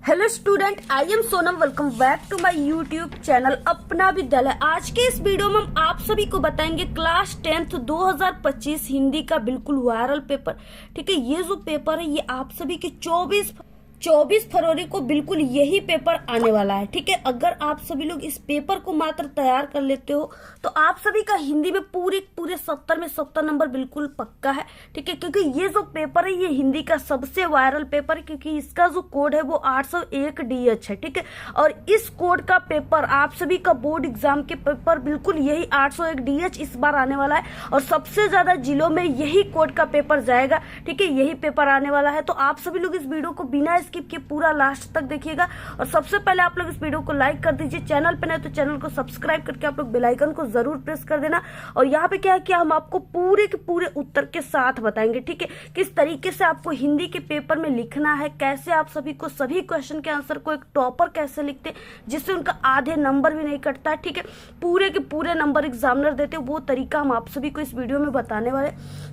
Hello student, I am Sonam. Welcome back to my YouTube channel Apna Vidyalaya. आज के इस video में हम आप सभी को बताएंगे क्लास 10th 2025 हिंदी का बिल्कुल वायरल पेपर। ठीक है, ये जो पेपर है ये आप सभी के 24 फरवरी को बिल्कुल यही पेपर आने वाला है। ठीक है, अगर आप सभी लोग इस पेपर को मात्र तैयार कर लेते हो तो आप सभी का हिंदी में पूरे 70 में 70 नंबर बिल्कुल पक्का है। ठीक है, क्योंकि ये जो पेपर है ये हिंदी का सबसे वायरल पेपर है, क्योंकि इसका जो कोड है वो 801 DH है। ठीक है, और इस कोड का पेपर आप सभी का बोर्ड एग्जाम के पेपर बिल्कुल यही 801 DH इस बार आने वाला है और सबसे ज्यादा जिलों में यही कोड का पेपर जाएगा। ठीक है, यही पेपर आने वाला है, तो आप सभी लोग इस वीडियो को बिना स्किप के पूरा लास्ट तक देखिएगा। और सबसे पहले आप लोग इस वीडियो को लाइक कर दीजिए, चैनल पे नहीं तो चैनल को सब्सक्राइब करके आप लोग बेल आइकन को जरूर प्रेस कर देना। और यहाँ पे क्या है कि हम आपको पूरे के पूरे उत्तर के साथ बताएंगे। ठीक है, किस तरीके से आपको हिंदी के पेपर में लिखना है, कैसे आप सभी को सभी क्वेश्चन के आंसर को एक टॉपर कैसे लिखते जिससे उनका आधे नंबर भी नहीं कटता है। ठीक है, पूरे के पूरे नंबर एग्जामिनर देते, वो तरीका हम आप सभी को इस वीडियो में बताने वाले।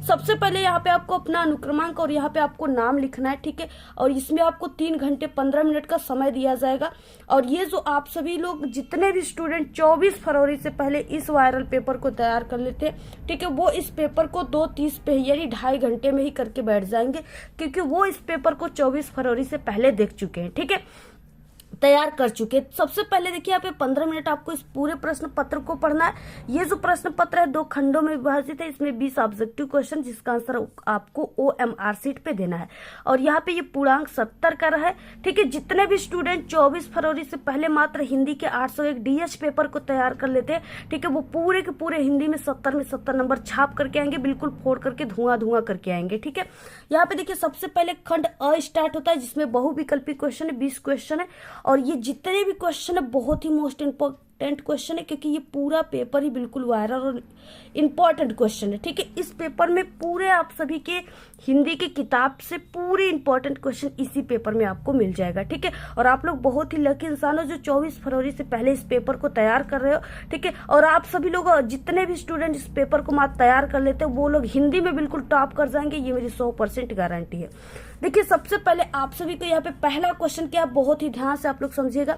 सबसे पहले यहाँ पे आपको अपना अनुक्रमांक और यहाँ पे आपको नाम लिखना है। ठीक है, और इसमें आपको 3 घंटे 15 मिनट का समय दिया जाएगा। और ये जो आप सभी लोग जितने भी स्टूडेंट 24 फरवरी से पहले इस वायरल पेपर को तैयार कर लेते हैं, ठीक है, वो इस पेपर को 2:30 पे यानी 2.5 घंटे में ही करके बैठ जाएंगे, क्योंकि वो इस पेपर को 24 फरवरी से पहले देख चुके हैं। ठीक है, तैयार कर चुके। सबसे पहले देखिए यहाँ पे 15 मिनट आपको इस पूरे प्रश्न पत्र को पढ़ना है। ये जो प्रश्न पत्र है 2 खंडों में विभाजित है। इसमें 20 ऑब्जेक्टिव क्वेश्चन जिसका आंसर आपको OMR शीट पे देना है। और यहाँ पे ये पूर्णांक 70 का रहा है। ठीक है, जितने भी स्टूडेंट 24 फरवरी से पहले मात्र हिंदी के 801 DH पेपर को तैयार कर लेते हैं, ठीक है, वो पूरे के पूरे हिंदी में 70 में 70 नंबर छाप करके आएंगे, बिल्कुल फोड़ करके धुआं करके आएंगे। ठीक है, यहाँ पे देखिए सबसे पहले खंड अ स्टार्ट होता है जिसमें बहुविकल्पी क्वेश्चन है, 20 क्वेश्चन है। और ये जितने भी क्वेश्चन है बहुत ही मोस्ट इंपॉर्टेंट क्वेश्चन है, क्योंकि ये पूरा पेपर ही बिल्कुल वायरल और इंपॉर्टेंट क्वेश्चन है। ठीक है, इस पेपर में पूरे आप सभी के हिंदी की किताब से पूरे इंपॉर्टेंट क्वेश्चन इसी पेपर में आपको मिल जाएगा। ठीक है, और आप लोग बहुत ही लकी इंसान हो जो 24 फरवरी से पहले इस पेपर को तैयार कर रहे हो। ठीक है, और आप सभी लोग जितने भी स्टूडेंट इस पेपर को मात्र तैयार कर लेते हैं वो लोग हिंदी में बिल्कुल टॉप कर जाएंगे, ये मेरी 100% गारंटी है। देखिए सबसे पहले आप सभी को यहाँ पे पहला क्वेश्चन क्या, बहुत ही ध्यान से आप लोग समझिएगा।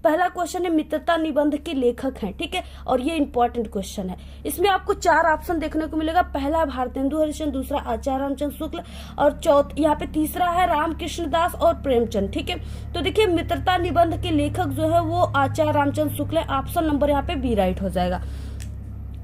पहला क्वेश्चन है मित्रता निबंध के लेखक हैं। ठीक है, और ये इंपॉर्टेंट क्वेश्चन है। इसमें आपको 4 ऑप्शन देखने को मिलेगा। पहला भारतेंदु हरिश्चंद्र, दूसरा आचार्य रामचंद्र शुक्ल और यहाँ पे तीसरा है रामकृष्ण दास और प्रेमचंद। ठीक है, तो देखिए मित्रता निबंध के लेखक जो है वो आचार्य रामचंद्र शुक्ल है। ऑप्शन नंबर यहाँ पे बी राइट हो जाएगा।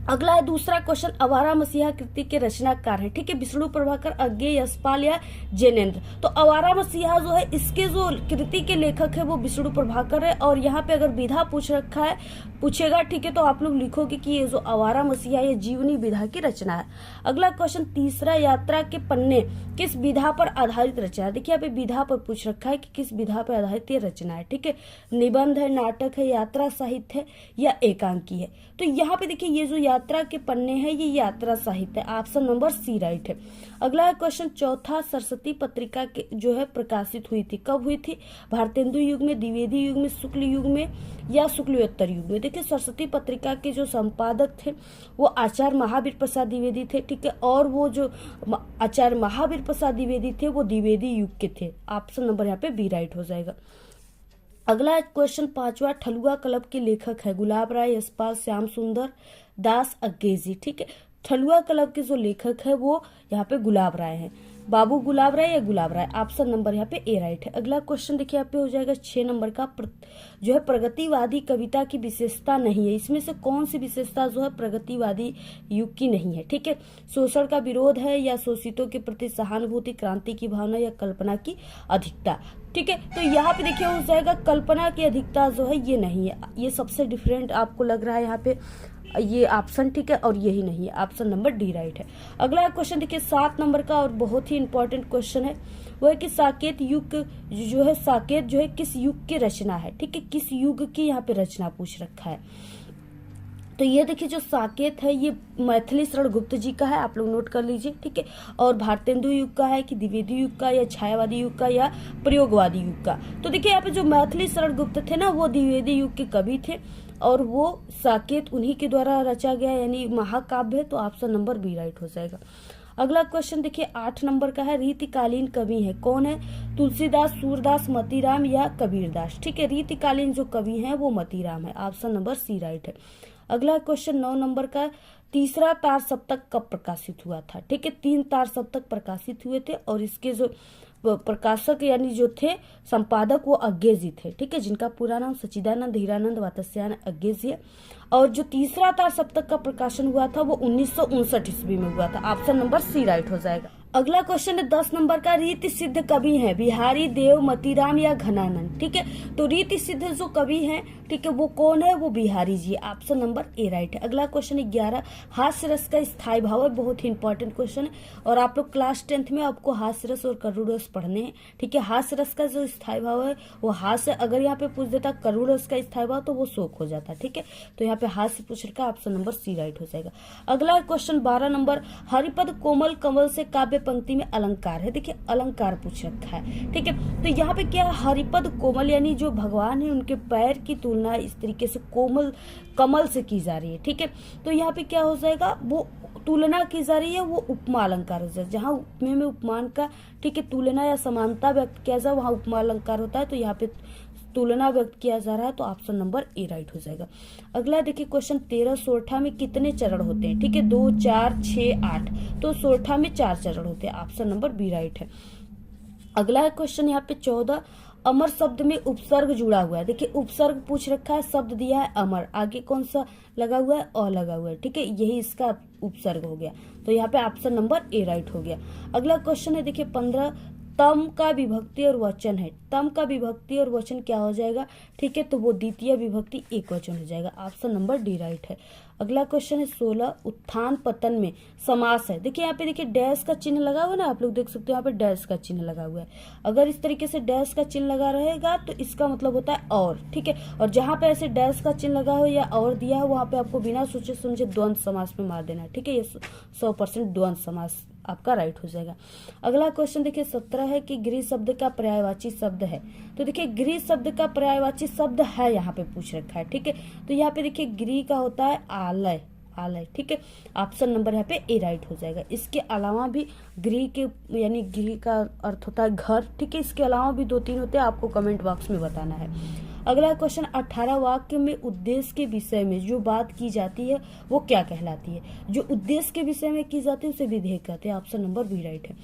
अगला है दूसरा क्वेश्चन, अवारा मसीहा कृति के रचनाकार है। ठीक है, विष्णु प्रभाकर, अज्ञेय, यशपाल या जैनेन्द्र। तो अवारा मसीहा जो है इसके जो कृति के लेखक है वो विष्णु प्रभाकर है। और यहाँ पे अगर विधा पूछेगा, ठीक है, तो आप लोग लिखोगे कि ये जो अवारा मसीहा ये जीवनी विधा की रचना है। अगला क्वेश्चन तीसरा, यात्रा के पन्ने किस विधा पर आधारित रचना है। देखिए यहाँ पे विधा पर पूछ रखा है कि किस विधा पर आधारित ये रचना है। ठीक है, निबंध है, नाटक है, यात्रा साहित्य है या एकांकी है। तो यहाँ पे देखिए ये जो यात्रा के पन्ने हैं ये यात्रा साहित्य है। ऑप्शन नंबर सी राइट है। अगला क्वेश्चन चौथा, सरस्वती पत्रिका के जो है प्रकाशित हुई थी, कब हुई थी, भारतेंदु युग में, द्विवेदी युग में, शुक्ल युग में या शुक्लोत्तर युग में। देखिए सरस्वती पत्रिका के जो संपादक थे वो आचार्य महावीर प्रसाद द्विवेदी थे। ठीक है, और वो जो आचार्य महावीर प्रसाद द्विवेदी थे वो द्विवेदी युग के थे। ऑप्शन नंबर यहाँ पे बी राइट हो जाएगा। अगला क्वेश्चन पांचवा, ठलुआ क्लब के लेखक है गुलाब राय, यशपाल, श्याम सुंदर दास, अज्ञेय। ठीक है, ठलुआ क्लब के जो लेखक है वो यहाँ पे गुलाब राय है। बाबू गुलाब राय या गुलाब राय, ऑप्शन नंबर यहाँ पे ए राइट है। अगला क्वेश्चन देखिए यहाँ पे हो जाएगा 6 नंबर का, जो है प्रगतिवादी कविता की विशेषता नहीं है। इसमें से कौन सी विशेषता जो है प्रगतिवादी युग की नहीं है। ठीक है, शोषण का विरोध है या शोषितों के प्रति सहानुभूति, क्रांति की भावना या कल्पना की अधिकता। ठीक है, तो यहाँ पे देखिए हो जाएगा कल्पना की अधिकता जो है ये नहीं है। ये सबसे डिफरेंट आपको लग रहा है यहाँ पे ये ऑप्शन। ठीक है, और यही नहीं है, ऑप्शन नंबर डी राइट है। अगला क्वेश्चन देखिए 7 नंबर का और बहुत ही इंपॉर्टेंट क्वेश्चन है, वो है कि साकेत युग जो है, साकेत जो है किस युग की रचना है। ठीक है, किस युग की यहाँ पे रचना पूछ रखा है। तो ये देखिए जो साकेत है ये मैथिली शरण गुप्त जी का है, आप लोग नोट कर लीजिए। ठीक है, और भारतेंदु युग का है कि द्विवेदी युग का या छायावादी युग का या प्रयोगवादी युग का। तो देखिए यहाँ पे जो मैथिली शरण गुप्त थे ना वो द्विवेदी युग के कवि थे और वो साकेत उन्हीं के द्वारा रचा गया यानी महाकाव्य है। तो ऑप्शन नंबर बी राइट हो जाएगा। अगला क्वेश्चन देखिए 8 नंबर का है, रीतिकालीन कवि है कौन है? तुलसीदास, सूरदास, मतीराम या कबीरदास। ठीक है, रीतिकालीन जो कवि हैं वो मतीराम है, ऑप्शन नंबर सी राइट है। अगला क्वेश्चन 9 नंबर का, तीसरा तार सप्तक कब प्रकाशित हुआ था? ठीक है, 3 तार सप्तक प्रकाशित हुए थे और इसके जो प्रकाशक यानी जो थे संपादक वो अज्ञे जी थे। ठीक है, जिनका पूरा नाम सच्चिदानंद हीरानंद वात्स्यायन अज्ञे जी है। और जो तीसरा तार सप्तक का प्रकाशन हुआ था वो 1959 ईस्वी में हुआ था, ऑप्शन नंबर सी राइट हो जाएगा। अगला क्वेश्चन है 10 नंबर का, रीति सिद्ध कवि है बिहारी, देव, मतीराम या घनानंद। ठीक है, तो रीति सिद्ध जो कवि हैं, ठीक है, वो कौन है? वो Bihari ji, option number A right है। अगला क्वेश्चन 11, हास्य रस का स्थायी भाव है, बहुत ही इंपॉर्टेंट क्वेश्चन है और आप लोग क्लास 10th में आपको हास्य रस और करुण रस पढ़ने हैं। ठीक है, हास्य रस का जो स्थायी भाव है वो हास्य, अगर यहाँ पे पूछ देता करुण रस का स्थायी भाव तो वो शोक हो जाता। ठीक है, तो यहाँ पे हास्य पूछ रखा, ऑप्शन नंबर सी राइट हो जाएगा। अगला क्वेश्चन 12 नंबर, हरिपद कोमल कमल से काव्य पंक्ति में अलंकार है। देखिए अलंकार पूछ रखा है। ठीक है, तो यहाँ पे क्या है, हरिपद कोमल यानी जो भगवान है उनके पैर की तुलना इस तरीके से कोमल कमल से की जा रही है। ठीक है, तो यहाँ पे क्या हो जाएगा, वो तुलना की जा रही है, वो उपमा अलंकार हो जाए। जहाँ उपमे में उपमान का, ठीक है, तुलना या समानता व्यक्त किया जाए वहां उपमा अलंकार होता है, तो यहाँ पे तुलना व्यक्त किया जा रहा है, तो ऑप्शन नंबर ए राइट हो जाएगा। अगला देखिए क्वेश्चन 13, सोरठा में कितने चरण होते हैं? ठीक है, 2, 4, 6, 8, तो सोरठा में 4 चरण होते हैं, ऑप्शन नंबर बी राइट है। अगला क्वेश्चन यहाँ पे 14, अमर शब्द में उपसर्ग जुड़ा हुआ है। देखिए उपसर्ग पूछ रखा है, शब्द दिया है अमर, आगे कौन सा लगा हुआ है? अ लगा हुआ है। ठीक है, यही इसका उपसर्ग हो गया, तो यहाँ पे ऑप्शन नंबर ए राइट हो गया। अगला क्वेश्चन है देखिए 15, तम का विभक्ति और वचन है। तम का विभक्ति और वचन क्या हो जाएगा? ठीक है, तो वो द्वितीय विभक्ति एक वचन हो जाएगा, ऑप्शन नंबर डी राइट है। अगला क्वेश्चन है 16, उत्थान पतन में समास है। देखिए यहाँ पे देखिए डैश का चिन्ह लगा हुआ है ना, आप लोग देख सकते हो यहाँ पे डैश का चिन्ह लगा हुआ है। अगर इस तरीके से डैश का चिन्ह लगा रहेगा तो इसका मतलब होता है और। ठीक है, और जहां पे ऐसे डैश का चिन्ह लगा हो या और दिया हो वहां पे आपको बिना सोचे समझे द्वंद्व समास में मार देना है। ठीक है, ये 100% द्वंद्व समास आपका राइट हो जाएगा। अगला क्वेश्चन देखिए 17 है कि गृह शब्द का पर्यायवाची शब्द है। तो देखिए गृह शब्द का पर्यायवाची शब्द है, यहाँ पे पूछ रखा है। ठीक है, तो यहाँ पे देखिए गृह का होता है आलय, आलय। ठीक है, ऑप्शन नंबर यहाँ पे ए राइट हो जाएगा। इसके अलावा भी गृह के यानी गृह का अर्थ होता है घर। ठीक है, इसके अलावा भी 2-3 होते हैं, आपको कमेंट बॉक्स में बताना है। अगला क्वेश्चन 18, वाक्य में उद्देश्य के विषय में जो बात की जाती है वो क्या कहलाती है? जो उद्देश्य के विषय में की जाती है उसे विधेयक कहते हैं, ऑप्शन नंबर बी राइट है।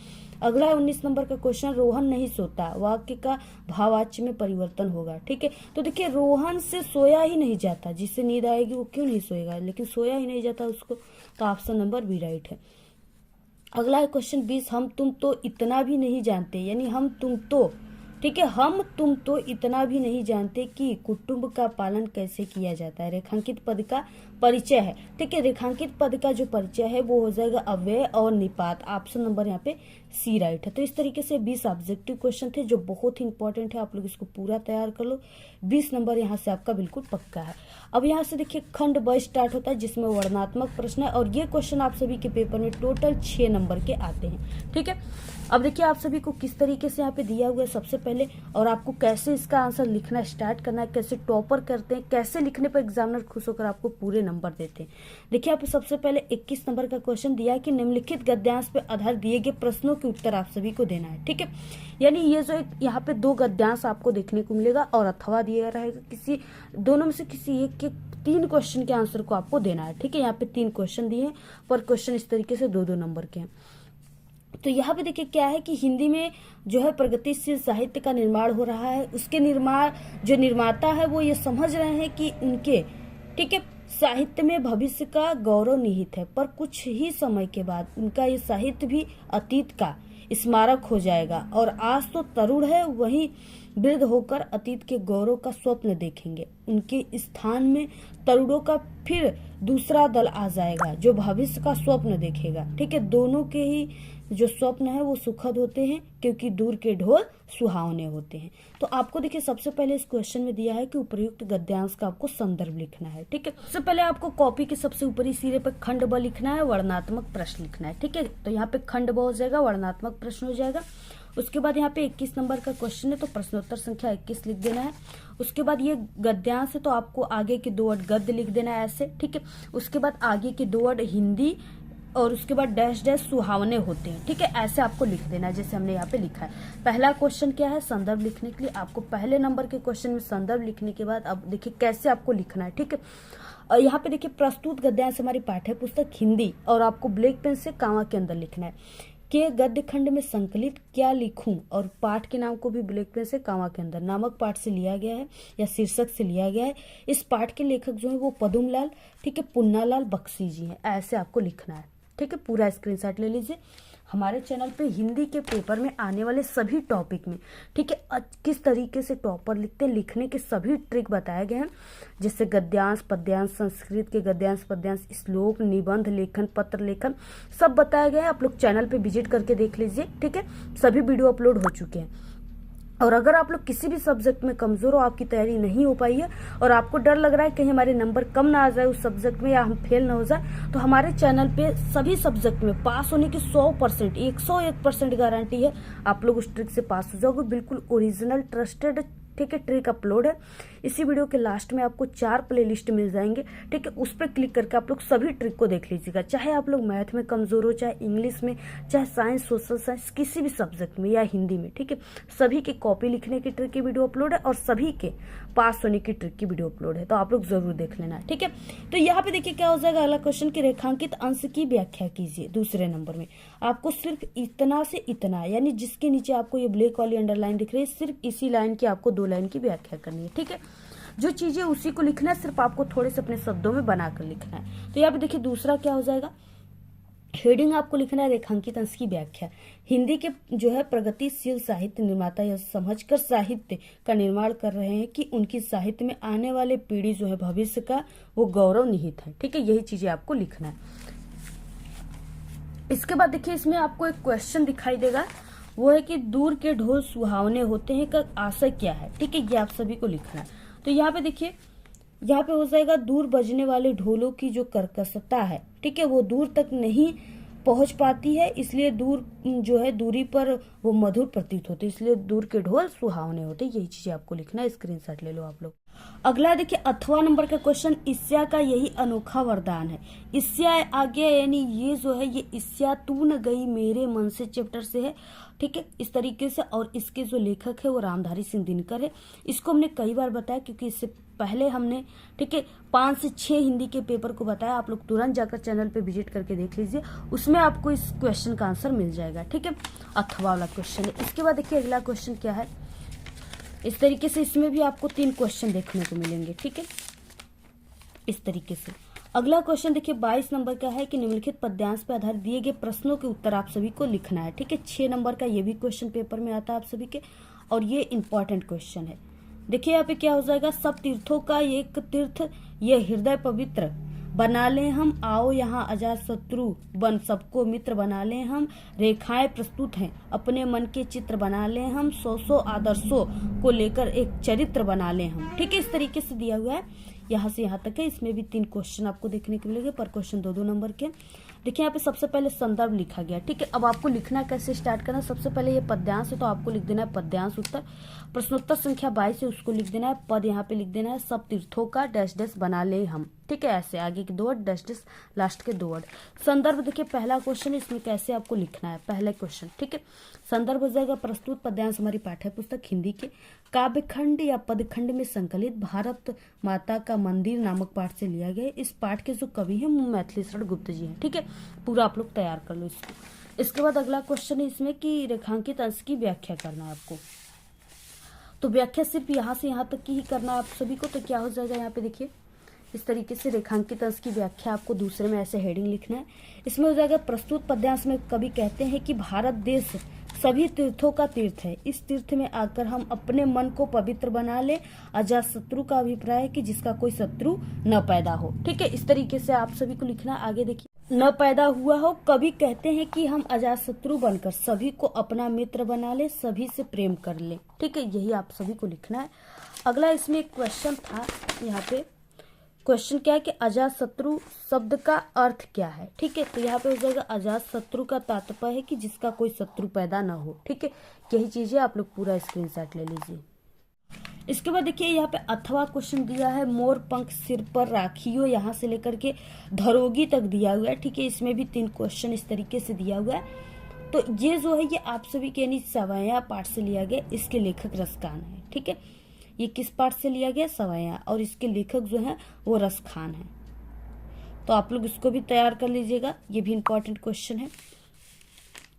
अगला 19 नंबर का क्वेश्चन, रोहन नहीं सोता, वाक्य का भाववाच्य में परिवर्तन होगा। ठीक है, तो देखिए रोहन से सोया ही नहीं जाता, जिससे नींद आएगी वो क्यों नहीं सोएगा, लेकिन सोया ही नहीं जाता उसको, तो ऑप्शन नंबर बी राइट है। अगला है क्वेश्चन 20, हम तुम तो इतना भी नहीं जानते, यानी हम तुम तो, ठीक है, हम तुम तो इतना भी नहीं जानते कि कुटुंब का पालन कैसे किया जाता है। रेखांकित पद का परिचय है। ठीक है, रेखांकित पद का जो परिचय है वो हो जाएगा अव्यय और निपात, ऑप्शन नंबर यहाँ पे सी राइट है। तो इस तरीके से 20 ऑब्जेक्टिव क्वेश्चन थे जो बहुत ही इंपॉर्टेंट है, आप लोग इसको पूरा तैयार कर लो। 20 नंबर यहाँ से आपका बिल्कुल पक्का है। अब यहाँ से देखिए खंड ब स्टार्ट होता है जिसमें वर्णनात्मक प्रश्न है और ये क्वेश्चन आप सभी के पेपर में टोटल 6 नंबर के आते हैं। ठीक है, अब देखिए आप सभी को किस तरीके से यहाँ पे दिया हुआ है सबसे पहले, और आपको कैसे इसका आंसर लिखना स्टार्ट करना है, कैसे टॉपर करते हैं, कैसे लिखने पर एग्जामिनर खुश होकर आपको पूरे नंबर देते हैं। देखिए आप सबसे पहले 21 नंबर का क्वेश्चन दिया है कि निम्नलिखित गद्यांश पे आधार दिए गए प्रश्नों के उत्तर आप सभी को देना है। ठीक है, यानी ये जो यहाँ पे 2 गद्यांश आपको देखने को मिलेगा और अथवा दिया रहेगा, किसी दोनों में से किसी एक के 3 क्वेश्चन के आंसर को आपको देना है। ठीक है, यहाँ पे 3 क्वेश्चन दिए हैं, पर क्वेश्चन इस तरीके से 2-2 नंबर के हैं। तो यहाँ पे देखिए क्या है कि हिंदी में जो है प्रगतिशील साहित्य का निर्माण हो रहा है, उसके जो निर्माता है वो ये समझ रहे हैं कि उनके, ठीक है, साहित्य में भविष्य का गौरव निहित है, पर कुछ ही समय के बाद उनका ये साहित्य भी अतीत का स्मारक हो जाएगा और आज तो तरुण है, वहीं वृद्ध होकर अतीत के गौरव का स्वप्न देखेंगे। उनके स्थान में तरुणों का फिर दूसरा दल आ जाएगा जो भविष्य का स्वप्न देखेगा। ठीक है, दोनों के ही जो स्वप्न है वो सुखद होते हैं क्योंकि दूर के ढोल सुहावने होते हैं। तो आपको देखिए सबसे पहले इस क्वेश्चन में दिया है कि उपर्युक्त गद्यांश का आपको संदर्भ लिखना है। ठीक है, सबसे पहले आपको कॉपी के सबसे ऊपरी सिरे पर खंड ब लिखना है, वर्णनात्मक प्रश्न लिखना है। ठीक है, तो यहाँ पे खंड ब हो जाएगा, वर्णनात्मक प्रश्न हो जाएगा। उसके बाद यहाँ पे 21 नंबर का क्वेश्चन है तो प्रश्नोत्तर संख्या 21 लिख देना है। उसके बाद ये गद्यांश है तो आपको आगे के 2 वर्ड गद्य लिख देना है ऐसे। ठीक है, उसके बाद आगे के 2 वर्ड हिंदी और उसके बाद डैश डैश सुहावने होते हैं। ठीक है, ऐसे आपको लिख देना है जैसे हमने यहाँ पे लिखा है। पहला क्वेश्चन क्या है, संदर्भ लिखने के लिए आपको पहले नंबर के क्वेश्चन में संदर्भ लिखने के बाद अब देखिए कैसे आपको लिखना है। ठीक है, और यहाँ पे देखिए प्रस्तुत गद्यांश हमारी पाठ्य पुस्तक हिंदी, और आपको ब्लैक पेन से कामा के अंदर लिखना है कि गद्य खंड में संकलित क्या लिखूं, और पाठ के नाम को भी ब्लैक पेन से कामा के अंदर नामक पाठ से लिया गया है या शीर्षक से लिया गया है। इस पाठ के लेखक जो है वो पदुमलाल, ठीक है, पुन्नालाल बख्शी जी हैं। ऐसे आपको लिखना है। ठीक है, पूरा स्क्रीनशॉट ले लीजिए। हमारे चैनल पे हिंदी के पेपर में आने वाले सभी टॉपिक में, ठीक है, किस तरीके से टॉपर लिखते हैं, लिखने के सभी ट्रिक बताए गए हैं, जैसे गद्यांश, पद्यांश, संस्कृत के गद्यांश, पद्यांश, श्लोक, निबंध लेखन, पत्र लेखन, सब बताया गया है। आप लोग चैनल पे विजिट करके देख लीजिए। ठीक है, सभी वीडियो अपलोड हो चुके हैं। और अगर आप लोग किसी भी सब्जेक्ट में कमजोर हो, आपकी तैयारी नहीं हो पाई है और आपको डर लग रहा है कहीं हमारे नंबर कम ना आ जाए उस सब्जेक्ट में या हम फेल ना हो जाए, तो हमारे चैनल पे सभी सब्जेक्ट में पास होने की 100%, 101% गारंटी है। आप लोग उस ट्रिक से पास हो जाओगे, बिल्कुल ओरिजिनल ट्रस्टेड, ठीक है, ट्रिक अपलोड है। इसी वीडियो के लास्ट में आपको 4 प्लेलिस्ट मिल जाएंगे। ठीक है, उस पर क्लिक करके आप लोग सभी ट्रिक को देख लीजिएगा। चाहे आप लोग मैथ में कमजोर हो, चाहे इंग्लिश में, चाहे साइंस, सोशल साइंस, किसी भी सब्जेक्ट में या हिंदी में, ठीक है, सभी के कॉपी लिखने की ट्रिक की वीडियो अपलोड है और सभी के पास होने की ट्रिक की वीडियो अपलोड है, तो आप लोग जरूर देख लेना। ठीक है, तो यहाँ पे देखिए क्या हो जाएगा अगला क्वेश्चन की रेखांकित अंश की व्याख्या कीजिए। दूसरे नंबर में आपको सिर्फ इतना से इतना, यानी जिसके नीचे आपको ये ब्लैक वाली अंडरलाइन दिख रही है, सिर्फ इसी लाइन की आपको 2 लाइन की व्याख्या करनी है। ठीक है, जो चीजें उसी को लिखना है, सिर्फ आपको थोड़े से अपने शब्दों में बनाकर लिखना है। तो यहाँ पे देखिए दूसरा क्या हो जाएगा, हेडिंग आपको लिखना है रेखांकित अंश की व्याख्या। हिंदी के जो है प्रगतिशील साहित्य निर्माता यह समझकर साहित्य का निर्माण कर रहे हैं कि उनकी साहित्य में आने वाले पीढ़ी जो है भविष्य का वो गौरव निहित है। ठीक है, यही चीजें आपको लिखना है। इसके बाद देखिए इसमें आपको एक क्वेश्चन दिखाई देगा, वो है कि दूर के ढोल सुहावने होते हैं का आशय क्या है। ठीक है, ये आप सभी को लिखना है। तो यहाँ पे देखिए, यहाँ पे हो जाएगा दूर बजने वाले ढोलों की जो कर्कशता है, ठीक है, वो दूर तक नहीं पहुंच पाती है, इसलिए दूर जो है दूरी पर वो मधुर प्रतीत होते, इसलिए दूर के ढोल सुहावने होते। यही चीजें आपको लिखना है, स्क्रीनशॉट ले लो आप लोग। अगला देखिए अथवा नंबर का क्वेश्चन, ईस्या का यही अनोखा वरदान है। ईस्या आगे यानी ये जो है ये ईस्या तू न गई मेरे मन से चैप्टर से है। ठीक है, इस तरीके से, और इसके जो लेखक है वो रामधारी सिंह दिनकर है। इसको हमने कई बार बताया क्योंकि इससे पहले हमने, ठीक है, 5 से 6 हिंदी के पेपर को बताया। आप लोग तुरंत जाकर चैनल पे विजिट करके देख लीजिए, उसमें आपको इस क्वेश्चन का आंसर मिल जाएगा। ठीक है, अथवा वाला क्वेश्चन है। इसके बाद देखिए अगला क्वेश्चन क्या है, इस तरीके से इसमें भी आपको 3 क्वेश्चन देखने को मिलेंगे। ठीक है, इस तरीके से अगला क्वेश्चन देखिए 22 नंबर का है कि निम्नलिखित पद्यांश पर आधारित दिए गए प्रश्नों के उत्तर आप सभी को लिखना है। ठीक है, 6 नंबर का ये भी क्वेश्चन पेपर में आता है आप सभी के, और ये इंपॉर्टेंट क्वेश्चन है। देखिए यहाँ पे क्या हो जाएगा, सब तीर्थों का एक तीर्थ ये हृदय पवित्र, बना ले हम आओ यहाँ अजात शत्रु बन, सबको मित्र बना ले हम, रेखाएं प्रस्तुत हैं अपने मन के चित्र बना ले हम, 100 आदर्शों को लेकर एक चरित्र बना ले हम। ठीक है, इस तरीके से दिया हुआ है, यहाँ से यहाँ तक है। इसमें भी 3 क्वेश्चन आपको देखने को मिलेंगे, पर क्वेश्चन 2-2 नंबर के। देखिए यहाँ पे सबसे पहले संदर्भ लिखा गया। ठीक है, अब आपको लिखना कैसे स्टार्ट करना, सबसे पहले ये पद्यांश है तो आपको लिख देना है पद्यांश उत्तर। प्रश्नोत्तर संख्या 22 है उसको लिख देना है, पद यहाँ पे लिख देना है सब तीर्थों का डैश डैश बना ले हम। ठीक है, ऐसे आगे के 2 वर्ड डैश डैश, लास्ट के 2 वर्ड। संदर्भ देखिए पहला क्वेश्चन, इसमें कैसे आपको लिखना है, पहले क्वेश्चन। ठीक है, संदर्भ हो जाएगा प्रस्तुत पद्यांश हमारी पाठ्य पुस्तक हिंदी के काव्यखंड या पदखंड में संकलित भारत माता का मंदिर नामक पाठ से लिया गया। इस पाठ के जो कवि हैं वो मैथिली शरण गुप्त जी हैं। ठीक है, पूरा आप लोग तैयार कर लो इसको। इसके बाद अगला क्वेश्चन है इसमें कि रेखांकित अंश की व्याख्या करना है आपको। तो व्याख्या सिर्फ यहाँ से यहाँ तक की ही करना है आप सभी को। तो क्या हो जाएगा यहाँ पे देखिए इस तरीके से रेखांकित अंश की व्याख्या आपको दूसरे में ऐसे हेडिंग लिखना है। इसमें हो जाएगा प्रस्तुत पद्यांश में कवि कहते हैं कि भारत देश सभी तीर्थों का तीर्थ है, इस तीर्थ में आकर हम अपने मन को पवित्र बना ले, अजात शत्रु का अभिप्राय है कि जिसका कोई शत्रु न पैदा हो। ठीक है, इस तरीके से आप सभी को लिखना। आगे देखिए न पैदा हुआ हो, कवि कहते हैं कि हम अजात शत्रु बनकर सभी को अपना मित्र बना ले, सभी से प्रेम कर ले। ठीक है, यही आप सभी को लिखना है। अगला इसमें एक क्वेश्चन था, यहाँ पे क्वेश्चन क्या है कि अजात शत्रु शब्द का अर्थ क्या है। ठीक है, तो यहाँ पे हो जाएगा अजात शत्रु का तात्पर्य है कि जिसका कोई शत्रु पैदा ना हो। ठीक है, यही चीजें आप लोग पूरा स्क्रीनशॉट ले लीजिए। इसके बाद देखिए यहाँ पे अथवा क्वेश्चन दिया है, मोर पंख सिर पर राखियो, यहाँ से लेकर के धरोगी तक दिया हुआ है। ठीक है, इसमें भी 3 क्वेश्चन इस तरीके से दिया हुआ है। तो ये जो है ये आप सभी के यानी सवाया पाठ से लिया गया, इसके लेखक रसखान है। ठीक है, ये किस पाठ से लिया गया? सवाया, और इसके लेखक जो है वो रसखान है। तो आप लोग इसको भी तैयार कर लीजिएगा, ये भी इंपॉर्टेंट क्वेश्चन है।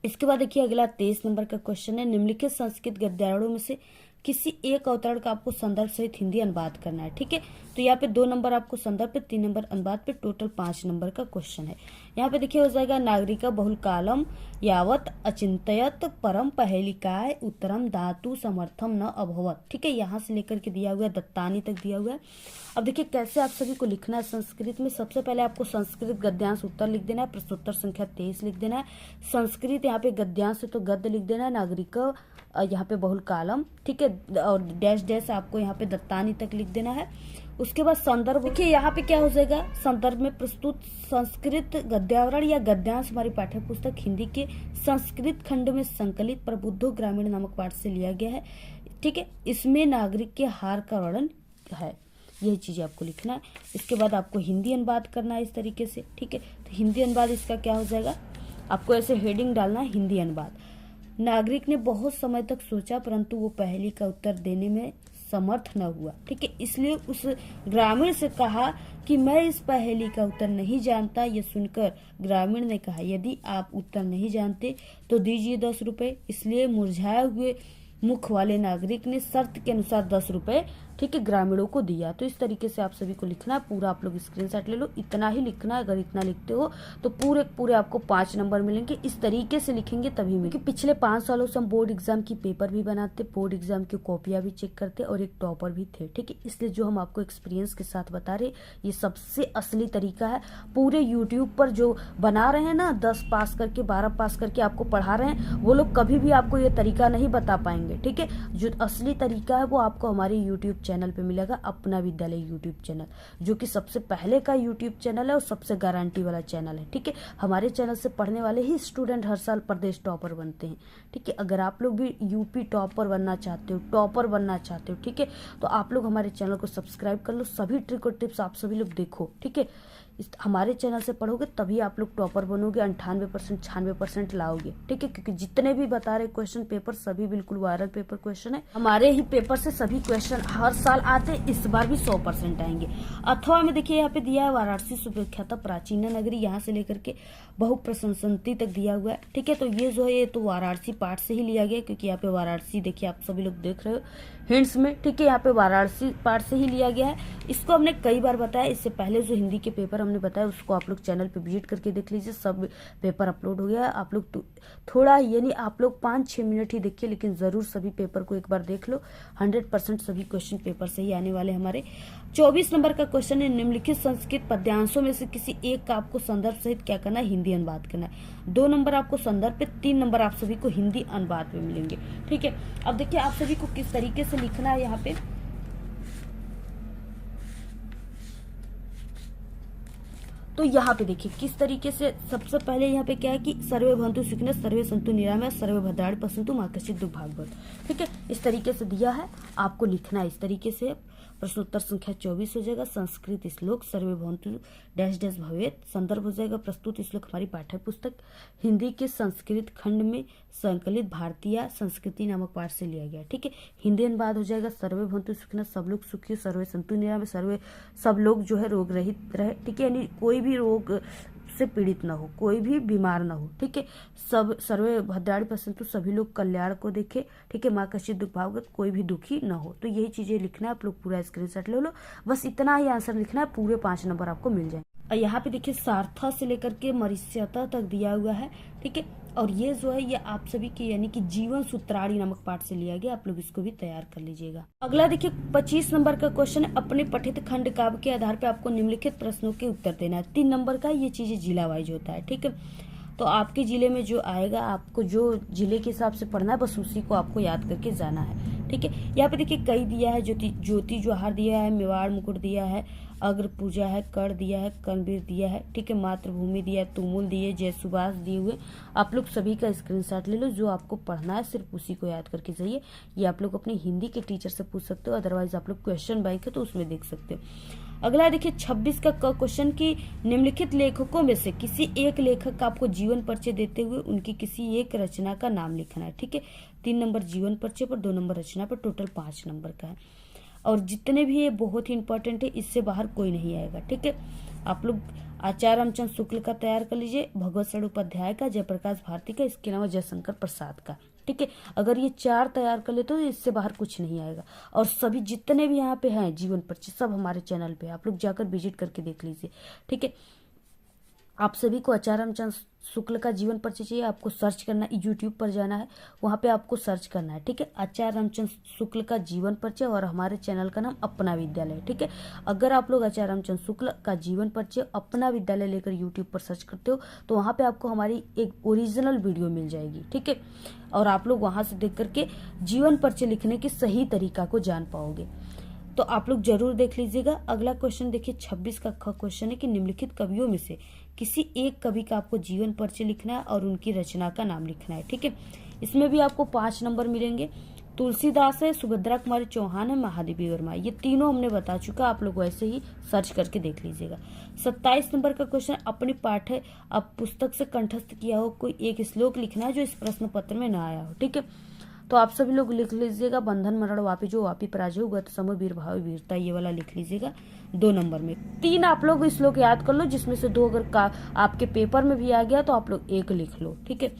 इसके बाद देखिए अगला 23 नंबर का क्वेश्चन है, निम्नलिखित संस्कृत गद्यावलियों में से किसी एक अवतरण का आपको संदर्भ सहित हिंदी अनुवाद करना है। ठीक है, तो यहाँ पे 2 नंबर आपको संदर्भ पे, 3 नंबर अनुवाद पे, टोटल 5 नंबर का क्वेश्चन है। यहाँ पे देखिए हो जाएगा, नागरिका बहुल कालम यावत अचिंतयत परम पहेलिकाय उत्तरम धातु समर्थम न अभवत। ठीक है, यहाँ से लेकर के दिया हुआ है, दत्तानी तक दिया हुआ है। अब देखिए कैसे आप सभी को लिखना है संस्कृत में। सबसे पहले आपको संस्कृत गद्यांश उत्तर लिख देना है, प्रश्नोत्तर संख्या 23 लिख देना है। संस्कृत यहाँ पे गद्यांश है तो गद्य लिख देना है, नागरिका यहाँ पे बहुल कालम। ठीक है, और डैश डैश आपको यहाँ पे दत्तानी तक लिख देना है। उसके बाद संदर्भ, देखिए यहाँ पे क्या हो जाएगा, संदर्भ में प्रस्तुत संस्कृत गद्यावरण या गद्यांश हमारी पाठ्य पुस्तक हिंदी के संस्कृत खंड में संकलित प्रबुद्धो ग्रामीण नामक पाठ से लिया गया है। ठीक है, इसमें नागरिक के हार का वर्णन है, यही चीज आपको लिखना है। इसके बाद आपको हिंदी अनुवाद करना है इस तरीके से। ठीक है, तो हिंदी अनुवाद इसका क्या हो जाएगा, आपको ऐसे हेडिंग डालना है, हिंदी अनुवाद। नागरिक ने बहुत समय तक सोचा परंतु वो पहेली का उत्तर देने में समर्थ न हुआ। ठीक है, इसलिए उस ग्रामीण से कहा कि मैं इस पहेली का उत्तर नहीं जानता। ये सुनकर ग्रामीण ने कहा, यदि आप उत्तर नहीं जानते तो दीजिए 10 रुपए। इसलिए मुरझाए हुए मुख वाले नागरिक ने शर्त के अनुसार 10 रुपए, ठीक है, ग्रामीणों को दिया। तो इस तरीके से आप सभी को लिखना है, पूरा आप लोग स्क्रीनशॉट ले लो, इतना ही लिखना है। अगर इतना लिखते हो तो पूरे आपको 5 नंबर मिलेंगे। इस तरीके से लिखेंगे तभी मिलेंगे। पिछले 5 सालों से हम बोर्ड एग्जाम की पेपर भी बनाते, बोर्ड एग्जाम की कॉपियां भी चेक करते और एक टॉपर भी थे। ठीक है, इसलिए जो हम आपको एक्सपीरियंस के साथ बता रहे, ये सबसे असली तरीका है। पूरे यूट्यूब पर जो बना रहे हैं ना, 10 पास करके 12 पास करके आपको पढ़ा रहे हैं, वो लोग कभी भी आपको ये तरीका नहीं बता पाएंगे। ठीक है, जो असली तरीका है वो आपको हमारे यूट्यूब चैनल पे मिलेगा, अपना विद्यालय यूट्यूब चैनल, जो कि सबसे पहले का यूट्यूब चैनल है और सबसे गारंटी वाला चैनल है। ठीक है, हमारे चैनल से पढ़ने वाले ही स्टूडेंट हर साल प्रदेश टॉपर बनते हैं। ठीक है, अगर आप लोग भी यूपी टॉपर बनना चाहते हो, टॉपर बनना चाहते हो, ठीक है, तो आप लोग हमारे चैनल को सब्सक्राइब कर लो। सभी ट्रिक और टिप्स आप सभी लोग देखो। ठीक है, हमारे चैनल से पढ़ोगे तभी आप लोग टॉपर बनोगे, 98% 96% लाओगे। ठीक है, क्योंकि जितने भी बता रहे क्वेश्चन पेपर सभी बिल्कुल वायरल पेपर क्वेश्चन है। हमारे ही पेपर से सभी क्वेश्चन हर साल आते हैं, इस बार भी 100% आएंगे। अथवा में देखिए यहाँ पे दिया है, वाराणसी सुविख्यात प्राचीन नगरी, यहाँ से लेकर के बहु प्रशंसनीय तक दिया हुआ है। ठीक है, तो ये जो है ये तो वाराणसी पाठ से ही लिया गया, क्योंकि यहाँ पे वाराणसी देखिए आप सभी लोग देख रहे हो हिंट्स में। ठीक है, यहाँ पे वाराणसी पाठ से ही लिया गया है। इसको हमने कई बार बताया, इससे पहले जो हिंदी के पेपर हमने बताया उसको आप लोग चैनल पे विजिट करके देख लीजिए, सब पेपर अपलोड हो गया है। आप लोग थोड़ा यानी आप लोग 5-6 मिनट ही देखिए, लेकिन जरूर सभी पेपर को एक बार देख लो। 100% सभी क्वेश्चन पेपर से ही आने वाले हमारे। 24 नंबर का क्वेश्चन है, निम्नलिखित संस्कृत पद्यांशों में से किसी एक का आपको संदर्भ सहित क्या करना है, हिंदी अनुवाद करना है। 2 नंबर आपको संदर्भ पे, 3 नंबर आप सभी को हिंदी अनुवाद पे मिलेंगे। ठीक है, अब देखिए आप सभी को किस तरीके से लिखना है यहाँ पे। तो यहाँ पे देखिए किस तरीके से, सबसे पहले यहाँ पे क्या है कि सर्वे भवन्तु सुखिनः सर्वे सन्तु निरामया सर्वे भद्राणि पश्यन्तु मा कश्चित् दुःख भाग् भवेत्। ठीक है, इस तरीके से दिया है, आपको लिखना है इस तरीके से। प्रश्नोत्तर संख्या 24 हो जाएगा, संस्कृत श्लोक सर्वे भवन्तु डैश डैश भवेत्। संदर्भ हो जाएगा, प्रस्तुत श्लोक हमारी पाठ्य पुस्तक हिंदी के संस्कृत खंड में संकलित भारतीय संस्कृति नामक पाठ से लिया गया। ठीक है, हिंदी अनुवाद हो जाएगा, सर्वे भवन्तु सुखिनः सब लोग सुखी, सर्वे सन्तु निरामया सर्वे सब लोग जो है रोग रहित रहे। ठीक है, यानी कोई भी रोग से पीड़ित ना हो, कोई भी बीमार ना हो। ठीक है, सब सर्वे भद्राणि पश्यन्तु सभी लोग कल्याण को देखे। ठीक है, माँ कश्चित् दुःख भाग् भवेत् कोई भी दुखी ना हो। तो यही चीजें लिखना है, आप लोग पूरा स्क्रीनशॉट ले लो, बस इतना ही आंसर लिखना है, पूरे 5 नंबर आपको मिल जाए। यहाँ पे देखिए सार्था से लेकर के मरीस्यता तक दिया हुआ है। ठीक है, और ये जो है ये आप सभी के यानी कि जीवन सूत्राणी नामक पाठ से लिया गया, आप लोग इसको भी तैयार कर लीजिएगा। अगला देखिए 25 नंबर का क्वेश्चन है, अपने पठित खंड काव्य के आधार पे आपको निम्नलिखित प्रश्नों के उत्तर देना है। 3 नंबर का ये चीजें जिला वाइज होता है। ठीक है, तो आपके जिले में जो आएगा, आपको जो जिले के हिसाब से पढ़ना है बस उसी को आपको याद करके जाना है। ठीक है। यहाँ पे देखिए कई दिया है, ज्योति जोहार दिया है, मेवाड़ मुकुट दिया है, अग्र पूजा है, कर दिया है, कर्णवीर दिया है, ठीक है, मातृभूमि दिया है, तुमुल दिए, जय सुभाष दिए हुए। आप लोग सभी का स्क्रीनशॉट ले लो, जो आपको पढ़ना है सिर्फ उसी को याद करके जाइए। ये आप लोग अपने हिंदी के टीचर से पूछ सकते हो, अदरवाइज आप लोग क्वेश्चन बैंक है तो उसमें देख सकते हो। अगला देखिए 26 का क्वेश्चन की निम्नलिखित लेखकों में से किसी एक लेखक का आपको जीवन परिचय देते हुए उनकी किसी एक रचना का नाम लिखना है, ठीक है। 3 नंबर जीवन परिचय पर, 2 नंबर रचना पर, टोटल 5 नंबर का है। और जितने भी ये बहुत ही इंपॉर्टेंट है, इससे बाहर कोई नहीं आएगा, ठीक है। आप लोग आचार्य रामचंद्र शुक्ल का तैयार कर लीजिए, भगवत शरण उपाध्याय का, जयप्रकाश भारती का, इसके अलावा जयशंकर प्रसाद का, ठीक है। अगर ये 4 तैयार कर लेते हो तो इससे बाहर कुछ नहीं आएगा। और सभी जितने भी यहाँ पे हैं जीवन परिचय सब हमारे चैनल पे, आप लोग जाकर विजिट करके देख लीजिए, ठीक है। आप सभी को आचार्य रामचंद्र शुक्ल का जीवन परिचय चाहिए, आपको सर्च करना है, यूट्यूब पर जाना है, वहाँ पे आपको सर्च करना है, ठीक है, आचार्य रामचंद्र शुक्ल का जीवन परिचय, और हमारे चैनल का नाम अपना विद्यालय, ठीक है। अगर आप लोग आचार्य रामचंद्र शुक्ल का जीवन परिचय अपना विद्यालय लेकर यूट्यूब पर सर्च करते हो तो वहाँ पे आपको हमारी एक ओरिजिनल वीडियो मिल जाएगी, ठीक है। और आप लोग वहाँ से देख करके जीवन परिचय लिखने के सही तरीका को जान पाओगे, तो आप लोग जरूर देख लीजिएगा। अगला क्वेश्चन देखिए 26 का क्वेश्चन है कि निम्नलिखित कवियों में से किसी एक कवि का आपको जीवन परिचय लिखना है और उनकी रचना का नाम लिखना है, ठीक है। इसमें भी आपको 5 नंबर मिलेंगे। तुलसीदास है, सुभद्रा कुमारी चौहान है, महादेवी वर्मा, ये तीनों हमने बता चुका, आप लोग वैसे ही सर्च करके देख लीजिएगा। 27 नंबर का क्वेश्चन अपनी पाठ है, आप पुस्तक से कंठस्थ किया हो कोई एक श्लोक लिखना है जो इस प्रश्न पत्र में ना आया हो, ठीक है। तो आप सभी लोग लिख लीजिएगा, बंधन मरण वापी जो वापी पराजय गत समय वीर भाव वीरता, ये वाला लिख लीजिएगा 2 नंबर में। 3 आप लोग श्लोक याद कर लो, जिसमें से 2 अगर आपके पेपर में भी आ गया तो आप लोग 1 लिख लो, ठीक है।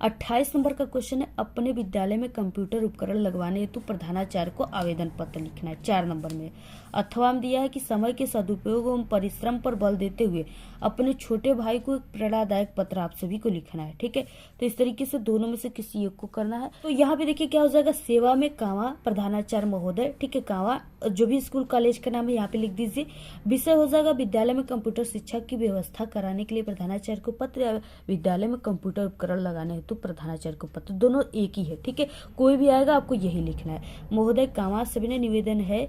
28 नंबर का क्वेश्चन है अपने विद्यालय में कंप्यूटर उपकरण लगवाने हेतु प्रधानाचार्य को आवेदन पत्र लिखना है, 4 नंबर में। अथवा में दिया है कि समय के सदुपयोग एवं परिश्रम पर बल देते हुए अपने छोटे भाई को एक प्रेरणादायक पत्र आप सभी को लिखना है, ठीक है। तो इस तरीके से दोनों में से किसी एक को करना है। तो यहाँ पे देखिए क्या हो जाएगा, सेवा में कांवा प्रधानाचार्य महोदय, ठीक है, कांवा जो भी स्कूल कॉलेज का नाम है यहाँ पे लिख दीजिए। विषय हो जाएगा विद्यालय में कंप्यूटर शिक्षा की व्यवस्था कराने के लिए प्रधानाचार्य को पत्र, या विद्यालय में कंप्यूटर उपकरण लगाने हेतु प्रधानाचार्य को पत्र, दोनों एक ही है, ठीक है। कोई भी आएगा आपको यही लिखना है। महोदय कांवा सविनय निवेदन है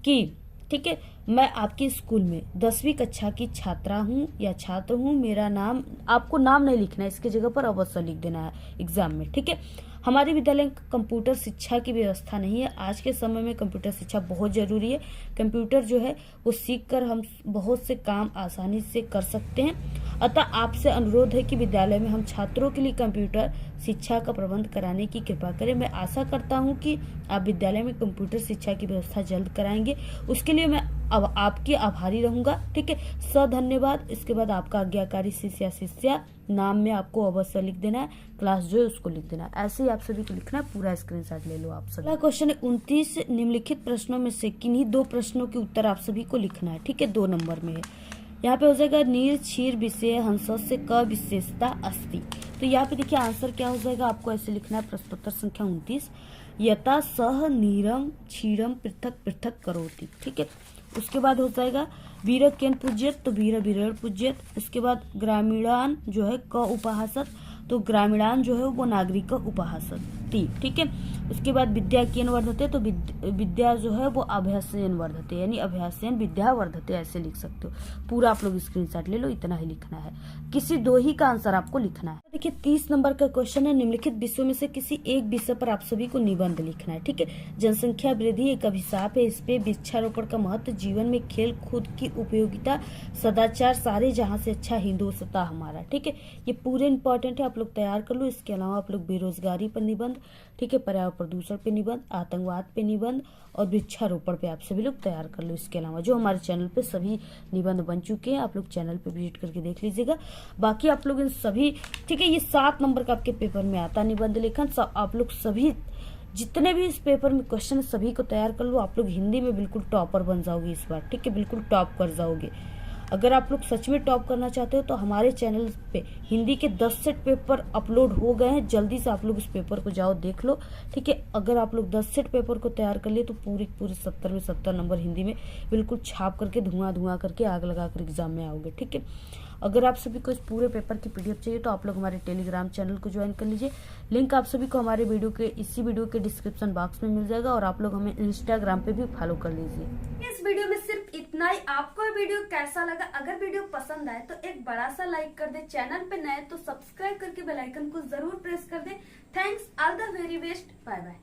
कि, ठीक है, मैं आपके स्कूल में 10वीं कक्षा की छात्रा हूँ या छात्र हूँ, मेरा नाम, आपको नाम नहीं लिखना है, इसकी जगह पर अवश्य लिख देना है एग्जाम में, ठीक है। हमारे विद्यालय में कंप्यूटर शिक्षा की व्यवस्था नहीं है। आज के समय में कंप्यूटर शिक्षा बहुत जरूरी है। कंप्यूटर जो है वो सीखकर हम बहुत से काम आसानी से कर सकते हैं। अतः आपसे अनुरोध है कि विद्यालय में हम छात्रों के लिए कंप्यूटर शिक्षा का प्रबंध कराने की कृपा करें। मैं आशा करता हूं कि आप विद्यालय में कंप्यूटर शिक्षा की व्यवस्था जल्द कराएंगे, उसके लिए मैं अब आपकी आभारी रहूंगा, ठीक है। धन्यवाद। इसके बाद आपका आज्ञाकारी शिष्य या शिष्या, नाम में आपको अवश्य लिख देना है, क्लास जो है उसको लिख देना है। ऐसे ही आप सभी को लिखना है, पूरा स्क्रीनशॉट ले लो आप सभी। अगला क्वेश्चन है 29 निम्नलिखित प्रश्नों में से किन्हीं 2 प्रश्नों के उत्तर आप सभी को लिखना है, ठीक है, 2 नंबर में है। यहाँ पे हो जाएगा नीर क्षीर विषय हंसस्य क विशेषता अस्ति। तो यहाँ पे देखिए आंसर क्या हो जाएगा, आपको ऐसे लिखना है, प्रश्नोत्तर संख्या 29, यथा सह नीरम क्षीरम पृथक पृथक करोति, ठीक है। उसके बाद हो जाएगा वीर केन पूज्यत, तो वीर वीर पूज्यत। उसके बाद ग्रामीणान जो है क उपहासत, तो ग्रामीणान जो है वो नागरिक का उपहासत, ठीक है। उसके बाद विद्या केन वर्धते, तो विद्या जो है वो अभ्यासेन वर्धते, यानी अभ्यासेन विद्या वर्धते, ऐसे लिख सकते हो। पूरा आप लोग स्क्रीनशॉट ले लो, इतना ही लिखना है, किसी 2 ही का आंसर आपको लिखना है। देखिए 30 नंबर का क्वेश्चन है निम्नलिखित विषयों में से किसी एक विषय पर आप सभी को निबंध लिखना है, ठीक है। जनसंख्या वृद्धि एक अभिशाप है, इस पे वृक्षारोपण का महत्व, जीवन में खेल कूद की उपयोगिता, सदाचार, सारे जहां से अच्छा हिंदुस्तान हमारा, ठीक है। ये पूरे इंपॉर्टेंट है, आप लोग तैयार कर लो। इसके अलावा आप लोग बेरोजगारी पर निबंध, ठीक है, पर्यावरण प्रदूषण पे निबंध, आतंकवाद पे निबंध और वृक्षारोपण पे आप सभी लोग तैयार कर लो। इसके अलावा जो हमारे चैनल पे सभी निबंध बन चुके हैं, आप लोग चैनल पे विजिट करके देख लीजिएगा। बाकी आप लोग इन सभी, ठीक है, ये 7 नंबर का आपके पेपर में आता निबंध लेखन, सब आप लोग सभी जितने भी इस पेपर में क्वेश्चन सभी को तैयार कर लो। आप लोग हिंदी में बिल्कुल टॉपर बन जाओगे इस बार, ठीक है, बिल्कुल टॉप कर जाओगे। अगर आप लोग सच में टॉप करना चाहते हो तो हमारे चैनल पे हिंदी के 10 सेट पेपर अपलोड हो गए हैं, जल्दी से आप लोग उस पेपर को जाओ देख लो, ठीक है। अगर आप लोग 10 सेट पेपर को तैयार कर लिए तो पूरे 70 में 70 नंबर हिंदी में बिल्कुल छाप करके धुआं करके आग लगा कर एग्जाम में आओगे, ठीक है। अगर आप सभी को इस पूरे पेपर की पीडीएफ चाहिए तो आप लोग हमारे टेलीग्राम चैनल को ज्वाइन कर लीजिए। लिंक आप सभी को हमारे इसी वीडियो के डिस्क्रिप्शन बॉक्स में मिल जाएगा और आप लोग हमें इंस्टाग्राम पे भी फॉलो कर लीजिए। इस वीडियो में सिर्फ इतना ही। आपको ये वीडियो कैसा लगा? अगर वीडियो पसंद आए तो एक बड़ा सा लाइक कर दे, चैनल पे नए तो सब्सक्राइब करके बेल आइकन को जरूर प्रेस कर दे। Thanks, all the very best, bye bye.